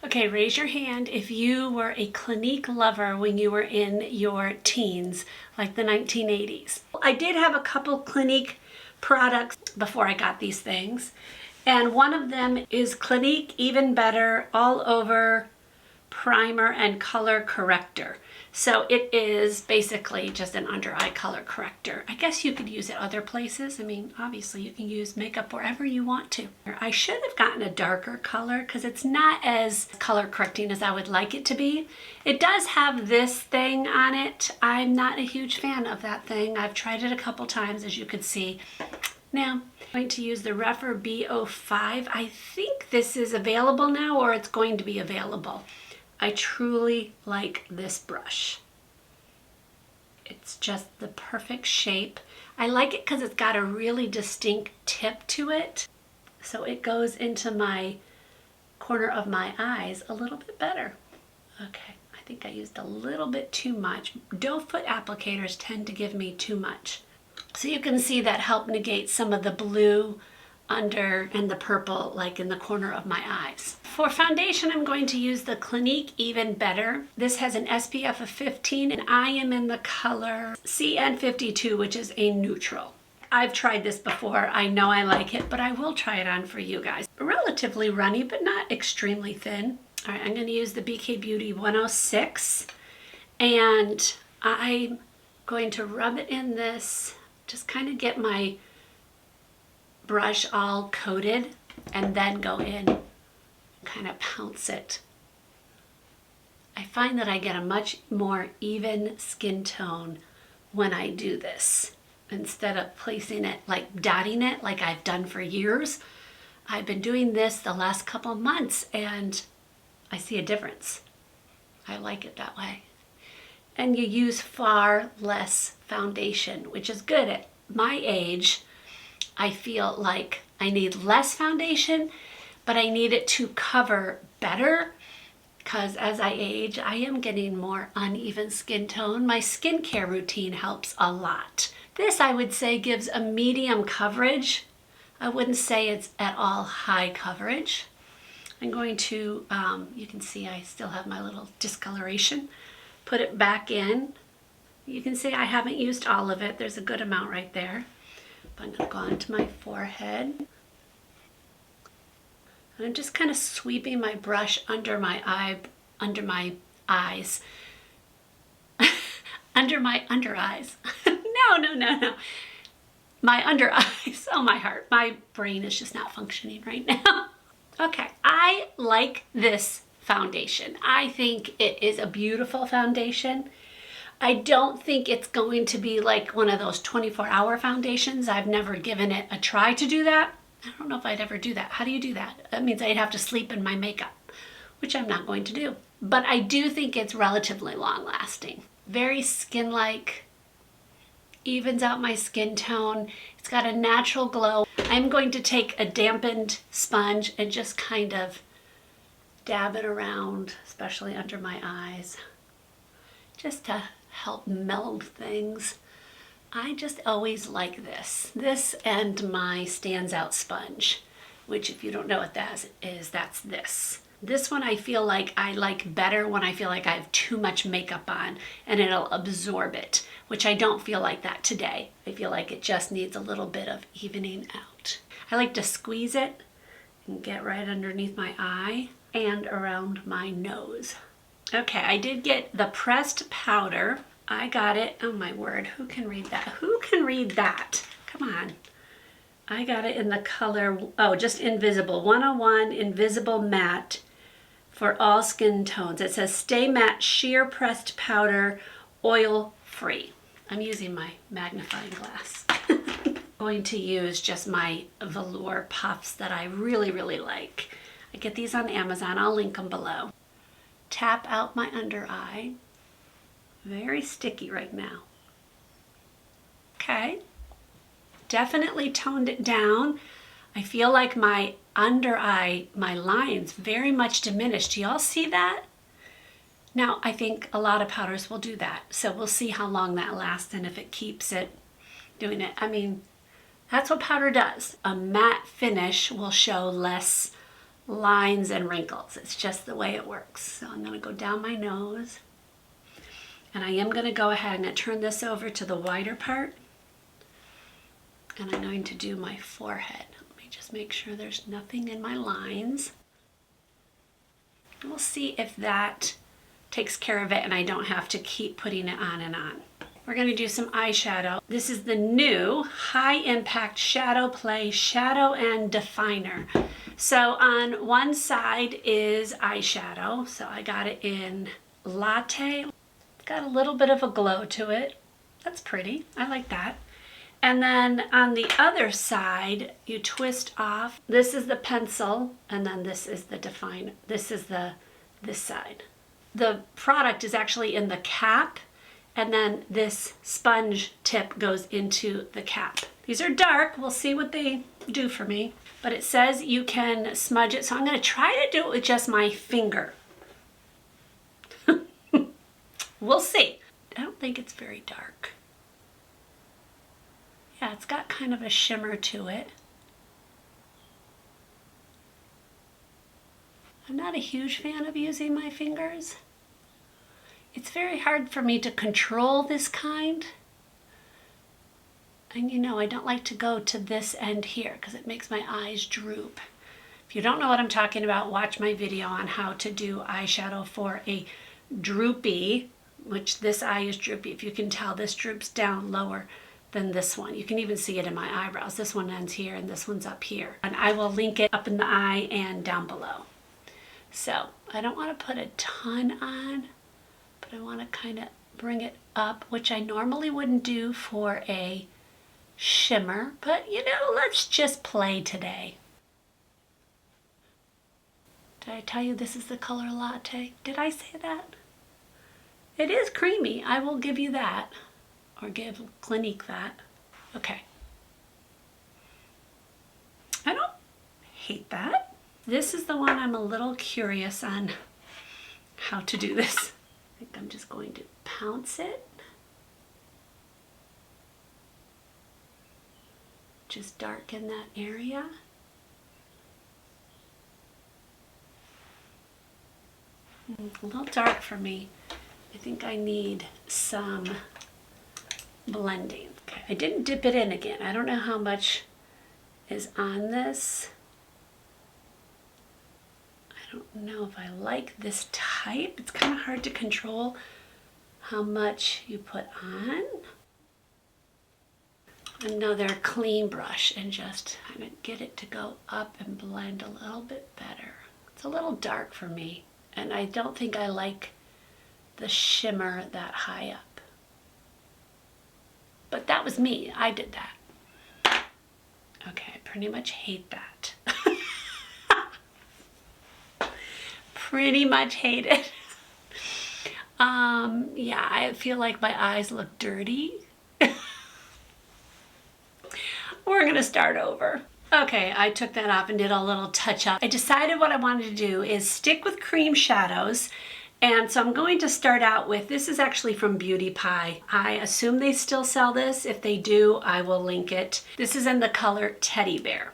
Okay, raise your hand if you were a Clinique lover when you were in your teens, like the 1980s. I did have a couple Clinique products before I got these things, and one of them is Clinique Even Better All Over Primer and Color Corrector. So it is basically just an under eye color corrector. I guess you could use it other places. I mean, obviously you can use makeup wherever you want to. I should have gotten a darker color because it's not as color correcting as I would like it to be. It does have this thing on it. I'm not a huge fan of that thing. I've tried it a couple times, as you could see. Now, I'm going to use the Refer B05. I think this is available now, or it's going to be available. I truly like this brush. It's just the perfect shape. I like it because it's got a really distinct tip to it. So it goes into my corner of my eyes a little bit better. Okay, I think I used a little bit too much. Doe foot applicators tend to give me too much. So you can see that helped negate some of the blue under and the purple, like in the corner of my eyes. For foundation, I'm going to use the Clinique Even Better. This has an SPF of 15 and I am in the color CN52, which is a neutral. I've tried this before. I know I like it, but I will try it on for you guys. Relatively runny, but not extremely thin. All right, I'm going to use the BK Beauty 106 and I'm going to rub it in this, just kind of get my brush all coated and then go in and kind of pounce it. I find that I get a much more even skin tone when I do this. Instead of placing it, like dotting it like I've done for years, I've been doing this the last couple of months and I see a difference. I like it that way. And you use far less foundation, which is good. At my age, I feel like I need less foundation, but I need it to cover better because as I age, I am getting more uneven skin tone. My skincare routine helps a lot. This, I would say, gives a medium coverage. I wouldn't say it's at all high coverage. I'm going to, you can see I still have my little discoloration. Put it back in. You can see I haven't used all of it. There's a good amount right there. I'm going to go onto my forehead. And I'm just kind of sweeping my brush under my eyes. under my under eyes. No. My under eyes. Oh, my heart. My brain is just not functioning right now. Okay, I like this foundation. I think it is a beautiful foundation. I don't think it's going to be like one of those 24-hour foundations. I've never given it a try to do that. I don't know if I'd ever do that. How do you do that? That means I'd have to sleep in my makeup, which I'm not going to do. But I do think it's relatively long-lasting. Very skin-like, evens out my skin tone. It's got a natural glow. I'm going to take a dampened sponge and just kind of dab it around, especially under my eyes, just to help meld things. I just always like this. This and my Stands Out sponge, which if you don't know what that is, that's this. This one I feel like I like better when I feel like I have too much makeup on and it'll absorb it, which I don't feel like that today. I feel like it just needs a little bit of evening out. I like to squeeze it and get right underneath my eye and around my nose. Okay, I did get the pressed powder. I got it. Oh my word, who can read that? Who can read that? Come on. I got it in the color, oh, just Invisible. 101 Invisible Matte for all skin tones. It says Stay Matte Sheer Pressed Powder, Oil Free. I'm using my magnifying glass. I'm going to use just my velour puffs that I really, really like. I get these on Amazon. I'll link them below. Tap out my under eye. Very sticky right now. Okay. Definitely toned it down. I feel like my under eye, my lines very much diminished. Do y'all see that? Now, I think a lot of powders will do that. So we'll see how long that lasts and if it keeps it doing it. I mean, that's what powder does. A matte finish will show less lines and wrinkles. It's just the way it works. So I'm going to go down my nose. And I am going to go ahead and turn this over to the wider part. And I'm going to do my forehead. Let me just make sure there's nothing in my lines. We'll see if that takes care of it and I don't have to keep putting it on and on. We're going to do some eyeshadow. This is the new High Impact Shadow Play Shadow and Definer. So on one side is eyeshadow. So I got it in Latte. It's got a little bit of a glow to it. That's pretty. I like that. And then on the other side, you twist off. This is the pencil, and then this is the definer. This is this side. The product is actually in the cap, and then this sponge tip goes into the cap. These are dark. We'll see what they do for me. But it says you can smudge it, so I'm going to try to do it with just my finger. We'll see. I don't think it's very dark. Yeah, it's got kind of a shimmer to it. I'm not a huge fan of using my fingers. It's very hard for me to control this kind. And you know, I don't like to go to this end here because it makes my eyes droop. If you don't know what I'm talking about, watch my video on how to do eyeshadow for a droopy, which this eye is droopy. If you can tell, this droops down lower than this one. You can even see it in my eyebrows. This one ends here and this one's up here. And I will link it up in the eye and down below. So I don't want to put a ton on, but I want to kind of bring it up, which I normally wouldn't do for a shimmer, but you know, let's just play today. Did I tell you this is the color Latte? Did I say that? It is creamy. I will give you that. Or give Clinique that. Okay. I don't hate that. This is the one I'm a little curious on how to do this. I think I'm just going to pounce it. Just darken that area. A little dark for me. I think I need some blending. Okay, I didn't dip it in again. I don't know how much is on this. I don't know if I like this type. It's kind of hard to control how much you put on. Another clean brush and just kind of get it to go up and blend a little bit better. It's a little dark for me, and I don't think I like the shimmer that high up. But that was me. I did that. Okay, I pretty much hate that. Pretty much hate it. Yeah, I feel like my eyes look dirty. We're gonna start over. Okay, I took that off and did a little touch up. I decided what I wanted to do is stick with cream shadows. And so I'm going to start out with, this is actually from Beauty Pie. I assume they still sell this. If they do, I will link it. This is in the color Teddy Bear.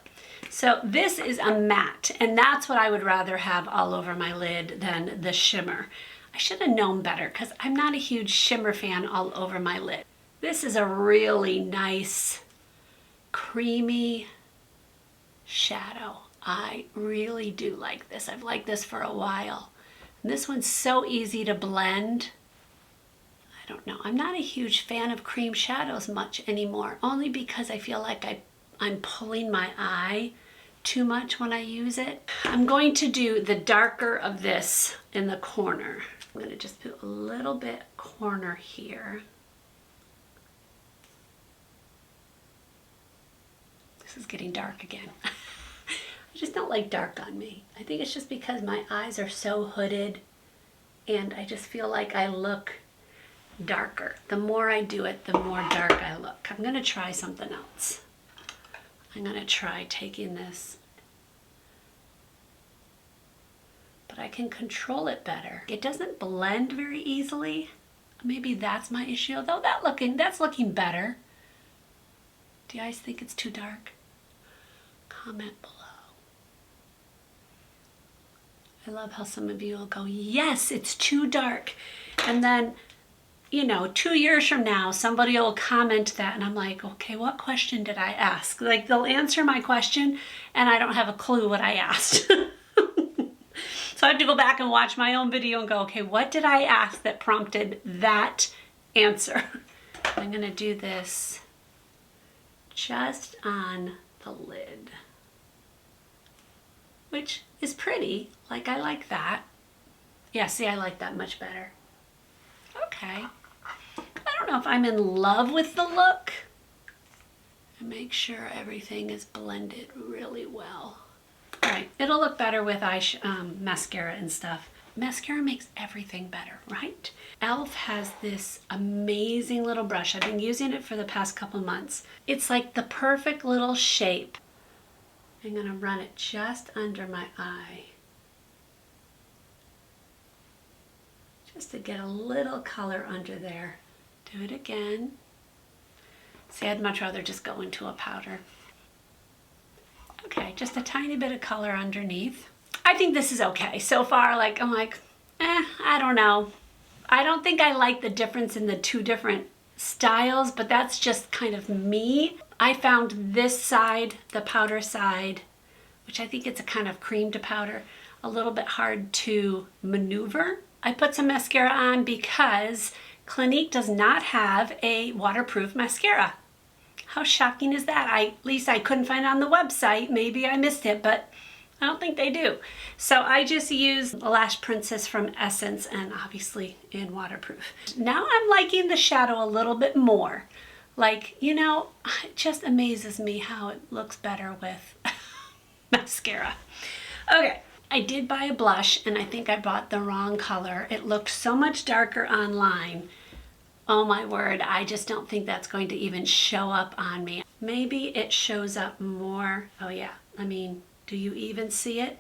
So this is a matte, and that's what I would rather have all over my lid than the shimmer. I should have known better because I'm not a huge shimmer fan all over my lid. This is a really nice, creamy shadow. I really do like this. I've liked this for a while. This one's so easy to blend. I don't know. I'm not a huge fan of cream shadows much anymore, only because I feel like I'm pulling my eye too much when I use it. I'm going to do the darker of this in the corner. I'm going to just put a little bit corner here. This is getting dark again. I just don't like dark on me. I think it's just because my eyes are so hooded and I just feel like I look darker. The more I do it, the more dark I look. I'm gonna try something else. I'm gonna try taking this, but I can control it better. It doesn't blend very easily. Maybe that's my issue, though that's looking better. Do you guys think it's too dark? Comment below. I love how some of you will go, yes, it's too dark. And then, you know, 2 years from now, somebody will comment that and I'm like, okay, what question did I ask? Like they'll answer my question and I don't have a clue what I asked. So I have to go back and watch my own video and go, okay, what did I ask that prompted that answer? I'm gonna do this just on the lid, which is pretty. Like, I like that. Yeah, see, I like that much better. Okay. I don't know if I'm in love with the look. And make sure everything is blended really well. All right, it'll look better with mascara and stuff. Mascara makes everything better, right? e.l.f. has this amazing little brush. I've been using it for the past couple months. It's like the perfect little shape. I'm gonna run it just under my eye. Just to get a little color under there. Do it again. See, I'd much rather just go into a powder. Okay, just a tiny bit of color underneath. I think this is okay. So far, like, I'm like, I don't know. I don't think I like the difference in the two different styles, but that's just kind of me. I found this side, the powder side, which I think it's a kind of cream to powder, a little bit hard to maneuver. I put some mascara on because Clinique does not have a waterproof mascara. How shocking is that? At least I couldn't find it on the website. Maybe I missed it, but I don't think they do. So I just use Lash Princess from Essence and obviously in waterproof. Now I'm liking the shadow a little bit more. Like, you know, it just amazes me how it looks better with mascara. Okay, I did buy a blush and I think I bought the wrong color. It looked so much darker online. Oh my word, I just don't think that's going to even show up on me. Maybe it shows up more. Oh yeah, I mean, do you even see it?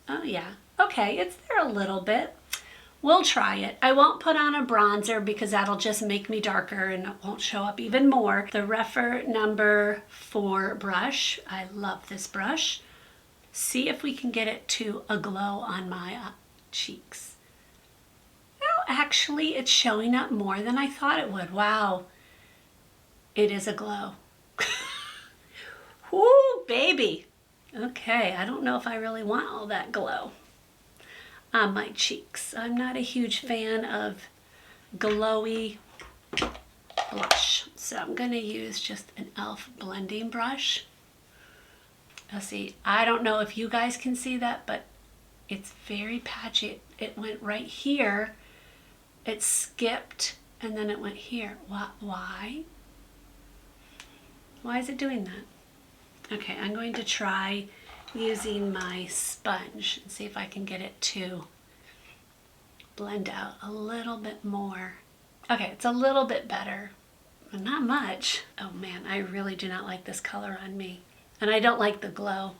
Oh yeah, okay, it's there a little bit. We'll try it. I won't put on a bronzer because that'll just make me darker and it won't show up even more. The Refer number 4 brush. I love this brush. See if we can get it to a glow on my cheeks. Oh, actually, it's showing up more than I thought it would. Wow, it is a glow. Woo, baby. Okay, I don't know if I really want all that glow on my cheeks. I'm not a huge fan of glowy blush, so I'm going to use just an e.l.f. blending brush. Now see, I don't know if you guys can see that, but it's very patchy. It went right here, it skipped, and then it went here. Why? Why is it doing that? Okay, I'm going to try using my sponge and see if I can get it to blend out a little bit more. Okay, it's a little bit better, but not much. Oh man, I really do not like this color on me. And I don't like the glow.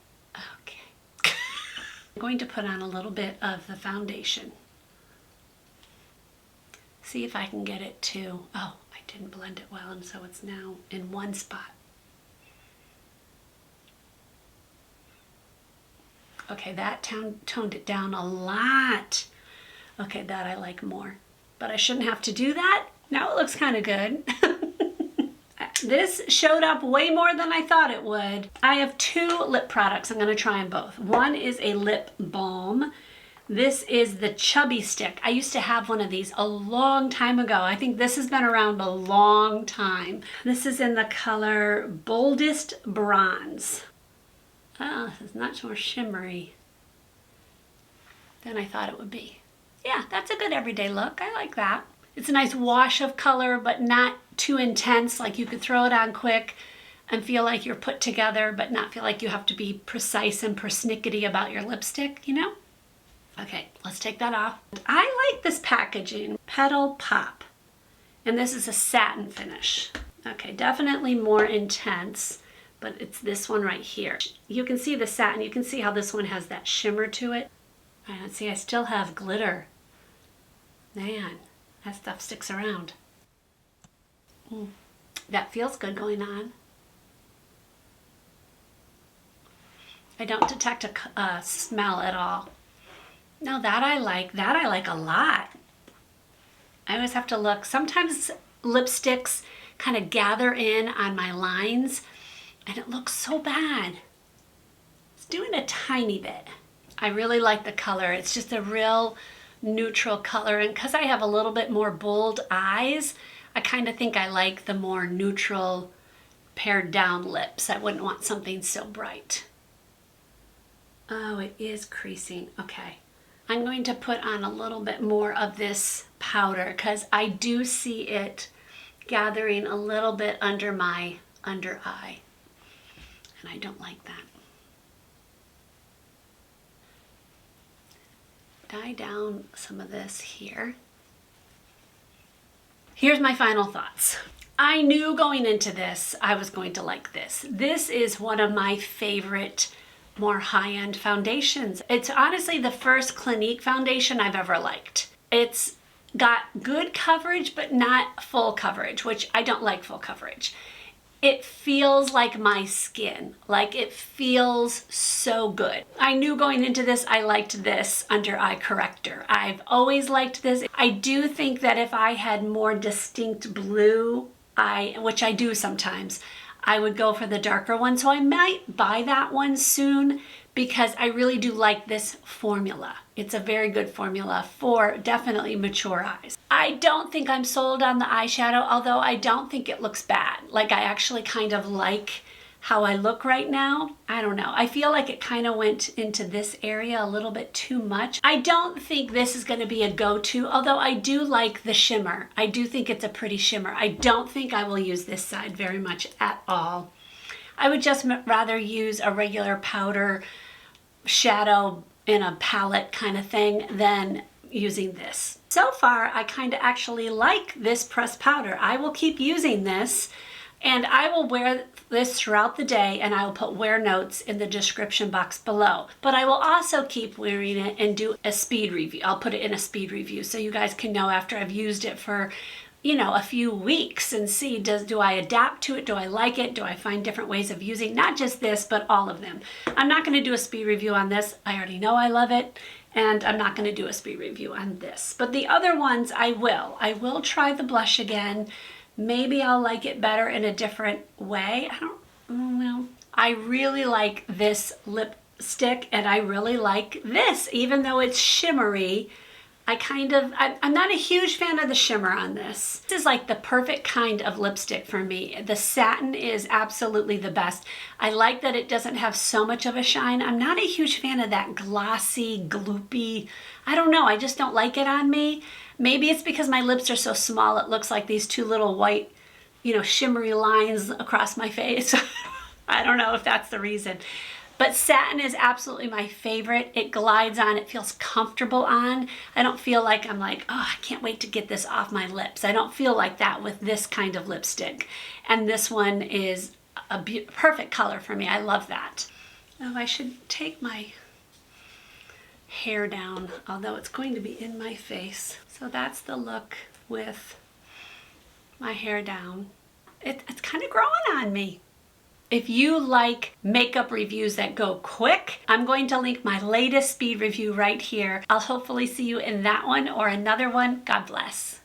Okay. I'm going to put on a little bit of the foundation. See if I can get it to, oh, I didn't blend it well, and so it's now in one spot. Okay, that toned it down a lot. Okay, that I like more. But I shouldn't have to do that. Now it looks kind of good. This showed up way more than I thought it would. I have 2 lip products. I'm going to try them both. One is a lip balm. This is the Chubby stick. I used to have one of these a long time ago. I think this has been around a long time. This is in the color Boldest Bronze. Oh, this is much more shimmery than I thought it would be. Yeah, that's a good everyday look. I like that. It's a nice wash of color, but not too intense. Like you could throw it on quick and feel like you're put together, but not feel like you have to be precise and persnickety about your lipstick, you know? Okay, let's take that off. I like this packaging, Petal Pop. And this is a satin finish. Okay, definitely more intense, but it's this one right here. You can see the satin, you can see how this one has that shimmer to it. And see, I still have glitter. Man, that stuff sticks around. That feels good going on. I don't detect a smell at all. No, that I like a lot. I always have to look. Sometimes lipsticks kind of gather in on my lines and it looks so bad. It's doing a tiny bit. I really like the color. It's just a real neutral color, and because I have a little bit more bold eyes, I kind of think I like the more neutral pared down lips. I wouldn't want something so bright. Oh, it is creasing. Okay. I'm going to put on a little bit more of this powder because I do see it gathering a little bit under my under eye, and I don't like that. Dye down some of this here. Here's my final thoughts. I knew going into this I was going to like this. This is one of my favorite more high-end foundations. It's honestly the first Clinique foundation I've ever liked. It's got good coverage but not full coverage, which I don't like full coverage. It feels like my skin, like it feels so good. I knew going into this I liked this under eye corrector. I've always liked this. I do think that if I had more distinct blue eye, which I do sometimes, I would go for the darker one. So I might buy that one soon because I really do like this formula. It's a very good formula for definitely mature eyes. I don't think I'm sold on the eyeshadow, although I don't think it looks bad. Like I actually kind of like how I look right now. I don't know. I feel like it kind of went into this area a little bit too much. I don't think this is going to be a go-to, although I do like the shimmer. I do think it's a pretty shimmer. I don't think I will use this side very much at all. I would just rather use a regular powder shadow in a palette kind of thing than using this. So far, I kind of actually like this pressed powder. I will keep using this, and I will wear this throughout the day, and I will put wear notes in the description box below. But I will also keep wearing it and do a speed review. I'll put it in a speed review so you guys can know after I've used it for, you know, a few weeks and see, do I adapt to it? Do I like it? Do I find different ways of using not just this, but all of them? I'm not going to do a speed review on this. I already know I love it, and I'm not going to do a speed review on this. But the other ones I will. I will try the blush again. Maybe I'll like it better in a different way. I don't know. I really like this lipstick, and I really like this, even though it's shimmery. I'm not a huge fan of the shimmer on this. This is like the perfect kind of lipstick for me. The satin is absolutely the best. I like that it doesn't have so much of a shine. I'm not a huge fan of that glossy, gloopy, I don't know, I just don't like it on me. Maybe it's because my lips are so small, it looks like these two little white, you know, shimmery lines across my face. I don't know if that's the reason. But satin is absolutely my favorite. It glides on, it feels comfortable on. I don't feel like I'm like, oh, I can't wait to get this off my lips. I don't feel like that with this kind of lipstick. And this one is a perfect color for me. I love that. Oh, I should take my hair down, although it's going to be in my face. So that's the look with my hair down. It's kind of growing on me. If you like makeup reviews that go quick, I'm going to link my latest speed review right here. I'll hopefully see you in that one or another one. God bless.